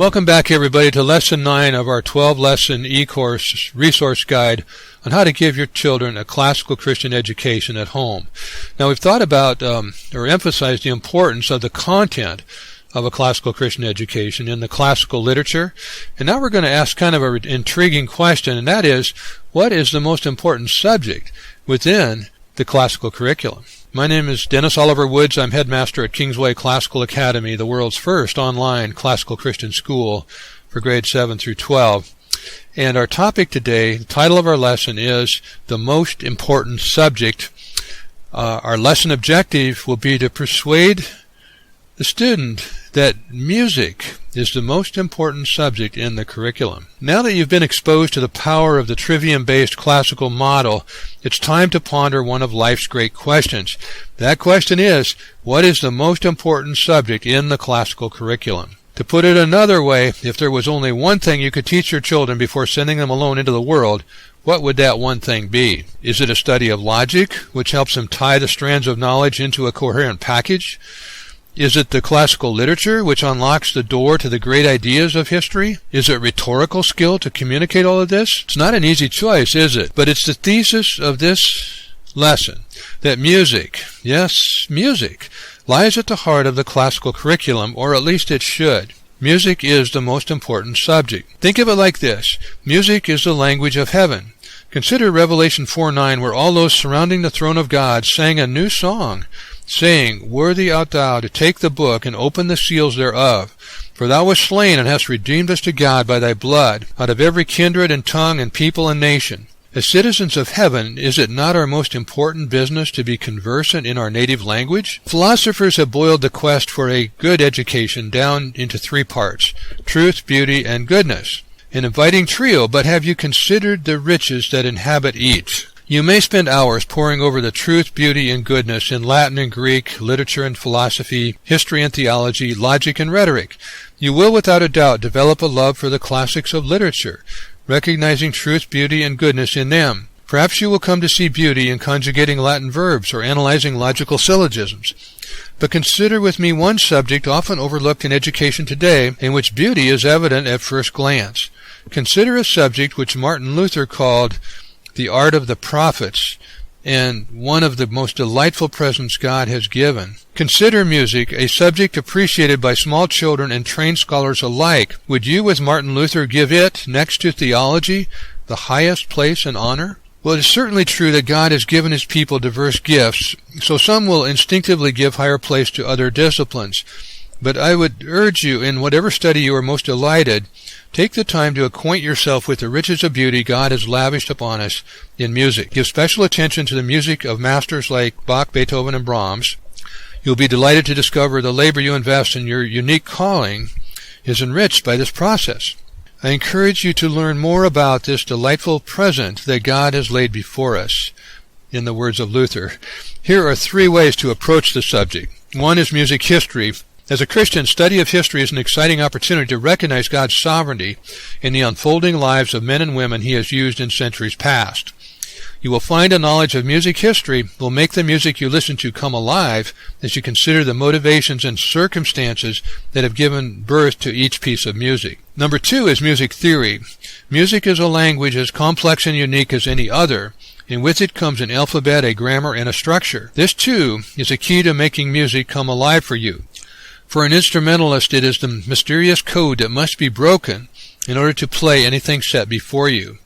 Welcome back, everybody, to Lesson 9 of our 12-lesson e-course resource guide on how to give your children a classical Christian education at home. Now, we've thought about or emphasized the importance of the content of a classical Christian education in the classical literature, and now we're going to ask kind of an intriguing question, and that is, what is the most important subject within the classical curriculum? My name is Dennis Oliver Woods. I'm headmaster at Kingsway Classical Academy, the world's first online classical Christian school for grades 7 through 12. And our topic today, the title of our lesson is The Most Important Subject. Our lesson objective will be to persuade the student that music is the most important subject in the curriculum. Now that you've been exposed to the power of the trivium-based classical model, it's time to ponder one of life's great questions. That question is, what is the most important subject in the classical curriculum? To put it another way, if there was only one thing you could teach your children before sending them alone into the world, what would that one thing be? Is it a study of logic, which helps them tie the strands of knowledge into a coherent package? Is it the classical literature which unlocks the door to the great ideas of history? Is it rhetorical skill to communicate all of this? It's not an easy choice, is it? But it's the thesis of this lesson that music, yes, music, lies at the heart of the classical curriculum, or at least it should. Music is the most important subject. Think of it like this. Music is the language of heaven. Consider Revelation 4:9, where all those surrounding the throne of God sang a new song, saying, Worthy art thou to take the book and open the seals thereof. For thou wast slain and hast redeemed us to God by thy blood, out of every kindred and tongue and people and nation. As citizens of heaven, is it not our most important business to be conversant in our native language? Philosophers have boiled the quest for a good education down into three parts: truth, beauty, and goodness. An inviting trio, but have you considered the riches that inhabit each? You may spend hours poring over the truth, beauty, and goodness in Latin and Greek, literature and philosophy, history and theology, logic and rhetoric. You will without a doubt develop a love for the classics of literature, recognizing truth, beauty, and goodness in them. Perhaps you will come to see beauty in conjugating Latin verbs or analyzing logical syllogisms. But consider with me one subject often overlooked in education today, in which beauty is evident at first glance. Consider a subject which Martin Luther called the art of the prophets, and one of the most delightful presents God has given. Consider music, a subject appreciated by small children and trained scholars alike. Would you, with Martin Luther, give it, next to theology, the highest place and honor? Well, it is certainly true that God has given His people diverse gifts, so some will instinctively give higher place to other disciplines. But I would urge you, in whatever study you are most delighted, take the time to acquaint yourself with the riches of beauty God has lavished upon us in music. Give special attention to the music of masters like Bach, Beethoven, and Brahms. You'll be delighted to discover the labor you invest in your unique calling is enriched by this process. I encourage you to learn more about this delightful present that God has laid before us. In the words of Luther, here are three ways to approach the subject. One is music history. As a Christian, study of history is an exciting opportunity to recognize God's sovereignty in the unfolding lives of men and women He has used in centuries past. You will find a knowledge of music history will make the music you listen to come alive as you consider the motivations and circumstances that have given birth to each piece of music. Number two is music theory. Music is a language as complex and unique as any other, and with it comes an alphabet, a grammar, and a structure. This, too, is a key to making music come alive for you. For an instrumentalist, it is the mysterious code that must be broken in order to play anything set before you.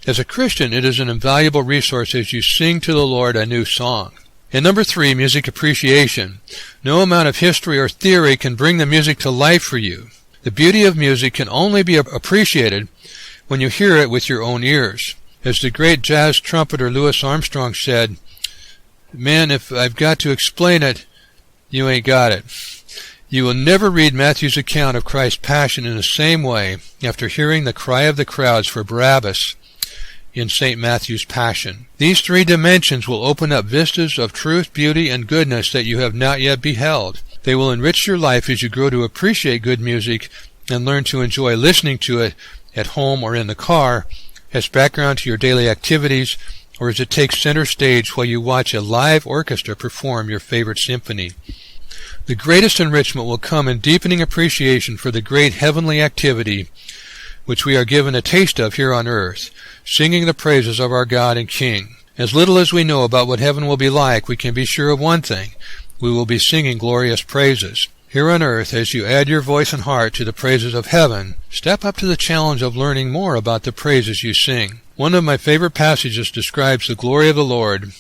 As a Christian, it is an invaluable resource as you sing to the Lord a new song. And number three, music appreciation. No amount of history or theory can bring the music to life for you. The beauty of music can only be appreciated when you hear it with your own ears. As the great jazz trumpeter Louis Armstrong said, "Man, if I've got to explain it, you ain't got it." You will never read Matthew's account of Christ's passion in the same way after hearing the cry of the crowds for Barabbas in St. Matthew's Passion. These three dimensions will open up vistas of truth, beauty, and goodness that you have not yet beheld. They will enrich your life as you grow to appreciate good music and learn to enjoy listening to it at home or in the car as background to your daily activities, or as it takes center stage while you watch a live orchestra perform your favorite symphony. The greatest enrichment will come in deepening appreciation for the great heavenly activity which we are given a taste of here on earth, singing the praises of our God and King. As little as we know about what heaven will be like, we can be sure of one thing: we will be singing glorious praises. Here on earth, as you add your voice and heart to the praises of heaven, step up to the challenge of learning more about the praises you sing. One of my favorite passages describes the glory of the Lord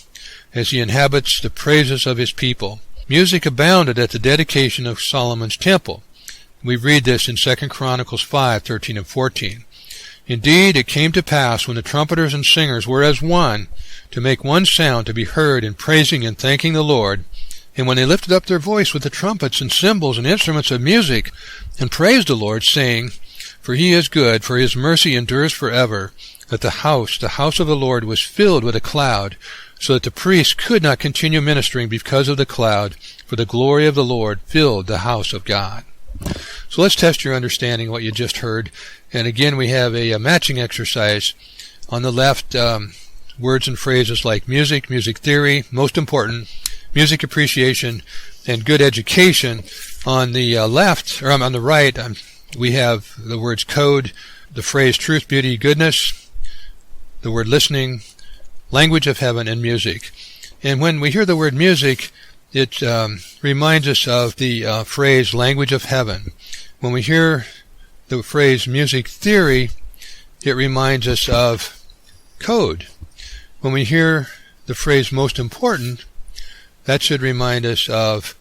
as he inhabits the praises of his people. Music abounded at the dedication of Solomon's temple. We read this in 2 Chronicles 5:13 and 14. Indeed, it came to pass when the trumpeters and singers were as one, to make one sound to be heard in praising and thanking the Lord, and when they lifted up their voice with the trumpets and cymbals and instruments of music, and praised the Lord, saying, For he is good, for his mercy endures forever, that the house of the Lord was filled with a cloud, so that the priests could not continue ministering because of the cloud, for the glory of the Lord filled the house of God. So let's test your understanding of what you just heard. And again, we have a matching exercise. On the left, words and phrases like music, music theory, most important, music appreciation, and good education. On the left, or on the right, we have the words code, the phrase truth, beauty, goodness, the word listening, language of heaven, and music. And when we hear the word music, it reminds us of the phrase language of heaven. When we hear the phrase music theory, it reminds us of code. When we hear the phrase most important, that should remind us of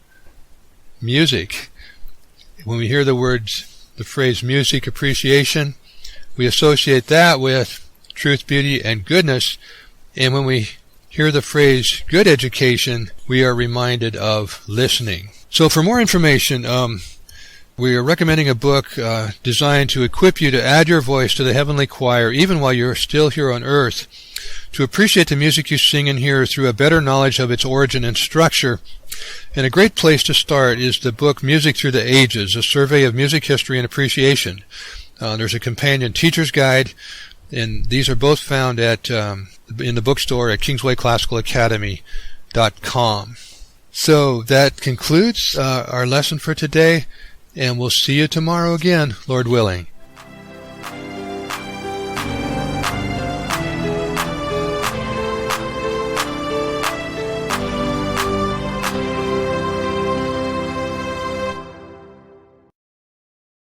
music. When we hear the phrase music appreciation, we associate that with truth, beauty, and goodness. And when we hear the phrase good education, we are reminded of listening. So for more information, we are recommending a book designed to equip you to add your voice to the heavenly choir even while you're still here on earth, to appreciate the music you sing and hear through a better knowledge of its origin and structure. And a great place to start is the book Music Through the Ages, a survey of music history and appreciation. There's a companion teacher's guide, and these are both found in the bookstore at KingswayClassicalAcademy.com. So that concludes our lesson for today, and we'll see you tomorrow again, Lord willing.